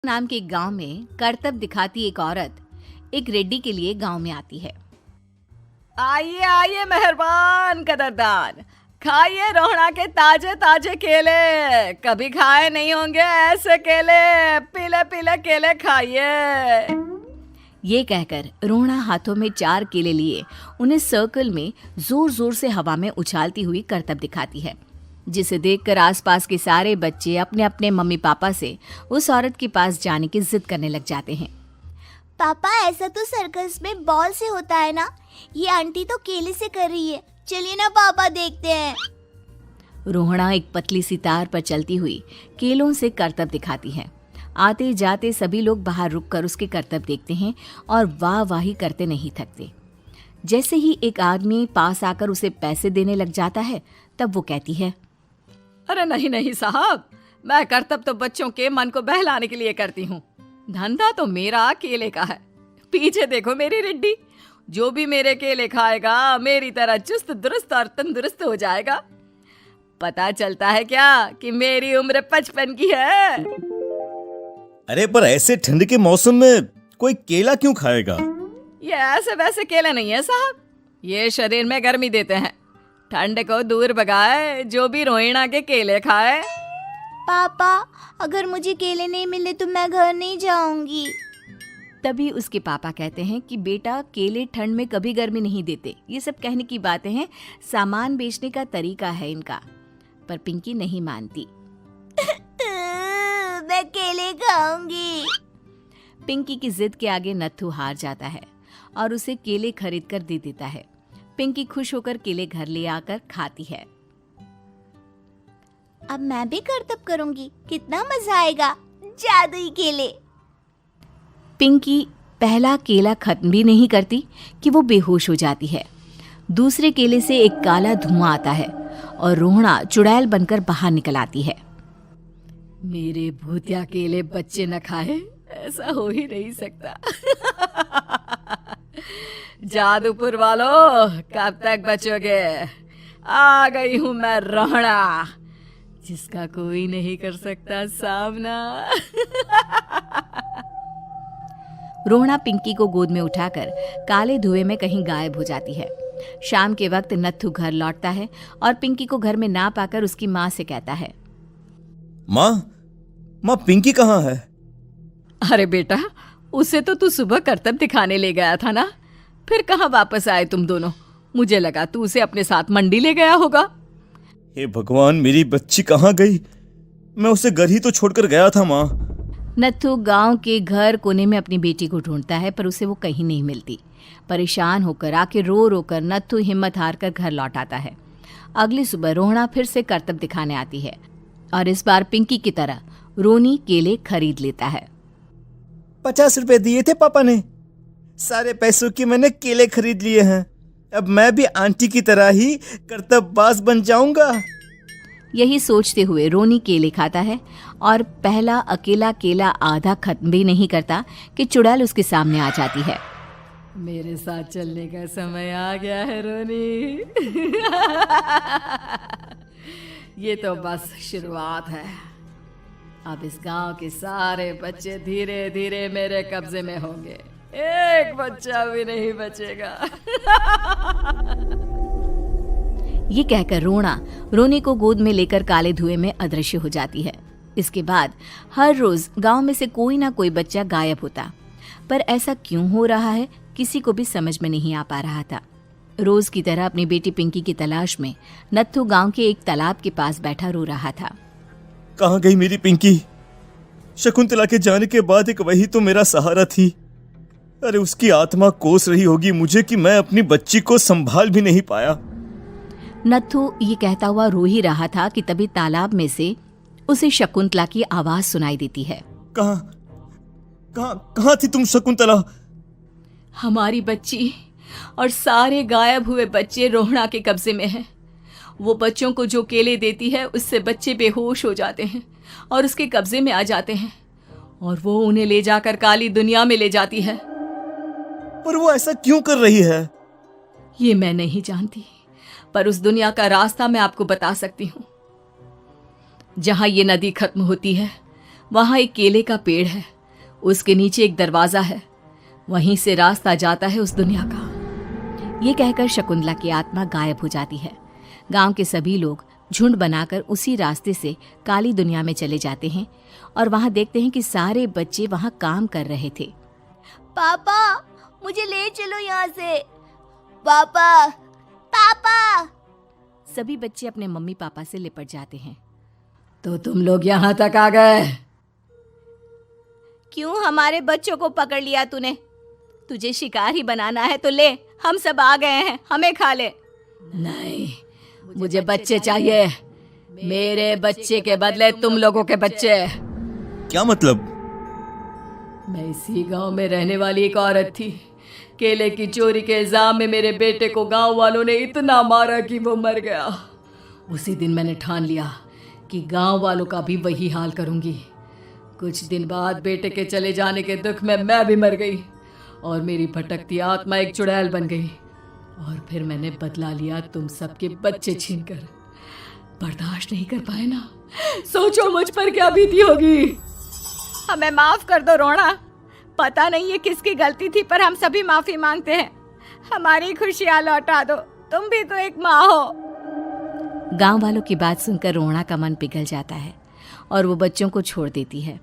नाम के गांव में करतब दिखाती एक औरत एक रेड्डी के लिए गांव में आती है। आइए आइए मेहरबान कदरदान, खाइए रोहड़ा के ताजे ताजे केले। कभी खाए नहीं होंगे ऐसे केले। पीले पीले केले खाइए। ये कहकर रोहड़ा हाथों में 4 केले लिए उन्हें सर्कल में जोर जोर से हवा में उछालती हुई करतब दिखाती है, जिसे देखकर आसपास के सारे बच्चे अपने अपने मम्मी पापा से उस औरत के पास जाने की जिद करने लग जाते हैं। पापा, ऐसा तो सर्कस में बॉल से होता है ना, ये आंटी तो केले से कर रही है। चलिए ना पापा, देखते हैं। रोहड़ा एक पतली सी तार पर चलती हुई केलों से करतब दिखाती है। आते जाते सभी लोग बाहर रुककर उसके करतब देखते हैं और वाह वाही करते नहीं थकते। जैसे ही एक आदमी पास आकर उसे पैसे देने लग जाता है, तब वो कहती है, अरे नहीं नहीं साहब, मैं करतब तो बच्चों के मन को बहलाने के लिए करती हूँ। धंधा तो मेरा केले का है। पीछे देखो मेरी रिड्डी, जो भी मेरे केले खाएगा मेरी तरह चुस्त दुरुस्त और तंदुरुस्त हो जाएगा। पता चलता है क्या कि मेरी उम्र 55 की है। अरे पर ऐसे ठंड के मौसम में कोई केला क्यों खाएगा? ये ऐसे वैसे केले नहीं है साहब, ये शरीर में गर्मी देते हैं। ठंड को दूर भगाए जो भी रोहिणा के केले खाए। पापा, अगर मुझे केले नहीं मिले तो मैं घर नहीं जाऊंगी। तभी उसके पापा कहते हैं कि बेटा, केले ठंड में कभी गर्मी नहीं देते। ये सब कहने की बातें हैं, सामान बेचने का तरीका है इनका। पर पिंकी नहीं मानती। मैं केले खाऊंगी। पिंकी की जिद के आगे नत्थू हार जाता है और उसे केले खरीद कर दे देता है। पिंकी खुश होकर केले घर ले आकर खाती है। अब मैं भी करतब करूंगी, कितना मजा आएगा। जादुई केले। पिंकी पहला केला खत्म भी नहीं करती कि वो बेहोश हो जाती है। दूसरे केले से एक काला धुआं आता है और रोहड़ा चुड़ैल बनकर बाहर निकल आती है। मेरे भूतिया केले बच्चे न खाए, ऐसा हो ही नहीं सकता। जादूपुर वालों, कब तक बचोगे? आ गई हूं मैं रोहड़ा, जिसका कोई नहीं कर सकता सामना। रोहड़ा पिंकी को गोद में उठाकर काले धुएं में कहीं गायब हो जाती है। शाम के वक्त नत्थू घर लौटता है और पिंकी को घर में ना पाकर उसकी माँ से कहता है, माँ पिंकी कहाँ है? अरे बेटा, उसे तो तू सुबह करतब दिखाने ले गया था ना, फिर कहाँ वापस आए तुम दोनों? मुझे लगा तू उसे अपने साथ मंडी ले गया होगा। हे भगवान, मेरी बच्ची कहाँ गई? मैं उसे घर ही तो छोड़कर गया था माँ। नत्थू गांव के घर कोने में अपनी बेटी को ढूंढता है, पर उसे वो कहीं नहीं मिलती। परेशान होकर आके रो रो कर नत्थू हिम्मत हार कर घर लौट आता है। अगली सुबह रोहड़ा फिर से करतब दिखाने आती है और इस बार पिंकी की तरह रोनी केले खरीद लेता है। 50 रुपए दिए थे पापा ने, सारे पैसों की मैंने केले खरीद लिए हैं। अब मैं भी आंटी की तरह ही करतबबाज बन जाऊंगा। यही सोचते हुए रोनी केले खाता है और पहला अकेला केला आधा खत्म भी नहीं करता कि चुड़ैल उसके सामने आ जाती है। मेरे साथ चलने का समय आ गया है रोनी। ये तो बस शुरुआत है। अब इस गांव के सारे बच्चे धीरे धीरे मेरे कब्जे में होंगे, एक बच्चा भी नहीं बचेगा। ये कहकर रोना रोनी को गोद में लेकर काले धुएं में अदृश्य हो जाती है। इसके बाद हर रोज गांव में से कोई ना कोई बच्चा गायब होता, पर ऐसा क्यों हो रहा है किसी को भी समझ में नहीं आ पा रहा था। रोज की तरह अपनी बेटी पिंकी की तलाश में नत्थू गांव के एक तालाब के पास बैठा रो रहा था। कहाँ गई मेरी पिंकी? शकुंतला के जाने के बाद एक वही तो मेरा सहारा थी। अरे उसकी आत्मा कोस रही होगी मुझे कि मैं अपनी बच्ची को संभाल भी नहीं पाया। नत्थू ये कहता हुआ रो ही रहा था कि तभी तालाब में से उसे शकुंतला की आवाज सुनाई देती है। कहाँ थी तुम शकुंतला? हमारी बच्ची और सारे गायब हुए बच्चे रोहड़ा के कब्जे में हैं। वो बच्चों को जो केले देती है उससे बच्चे बेहोश हो जाते हैं और उसके कब्जे में आ जाते हैं और वो उन्हें ले जाकर काली दुनिया में ले जाती है। पर वो ऐसा क्यों कर रही है? ये मैं नहीं जानती, पर उस दुनिया का रास्ता मैं आपको बता सकती हूँ। जहां ये नदी खत्म होती है वहां एक केले का पेड़ है, उसके नीचे एक दरवाजा है, वहीं से रास्ता जाता है उस दुनिया का। ये कहकर शकुंतला की आत्मा गायब हो जाती है। गांव के सभी लोग झुंड बनाकर उसी रास्ते से काली दुनिया में चले जाते हैं और वहां देखते हैं कि सारे बच्चे वहां काम कर रहे थे। पापा मुझे ले चलो यहाँ से। पापा पापा। सभी बच्चे अपने मम्मी पापा से लिपट जाते हैं। तो तुम लोग यहाँ तक आ गए? क्यों हमारे बच्चों को पकड़ लिया तूने? तुझे शिकार ही बनाना है तो ले, हम सब आ गए हैं, हमें खा ले। नहीं, मुझे बच्चे चाहिए, मेरे बच्चे के बदले तुम लोगों के बच्चे। क्या मतलब? मैं इसी गांव में रहने वाली एक औरत थी। केले की चोरी के इल्जाम में मेरे बेटे को गांव वालों ने इतना मारा कि वो मर गया। उसी दिन मैंने ठान लिया कि गांव वालों का भी वही हाल करूंगी। कुछ दिन बाद बेटे के चले जाने के दुख में मैं भी मर गई और मेरी भटकती आत्मा एक चुड़ैल बन गई। और फिर मैंने बदला लिया तुम सबके बच्चे छीनकर। बर्दाश्त नहीं कर पाए ना, सोचो मुझ पर क्या बीती होगी। हमें माफ कर दो रोना, पता नहीं ये किसकी गलती थी पर हम सभी माफी मांगते हैं। हमारी खुशियां लौटा दो, तुम भी तो एक माँ हो। गांव वालों की बात सुनकर रोना का मन पिघल जाता है और वो बच्चों को छोड़ देती है।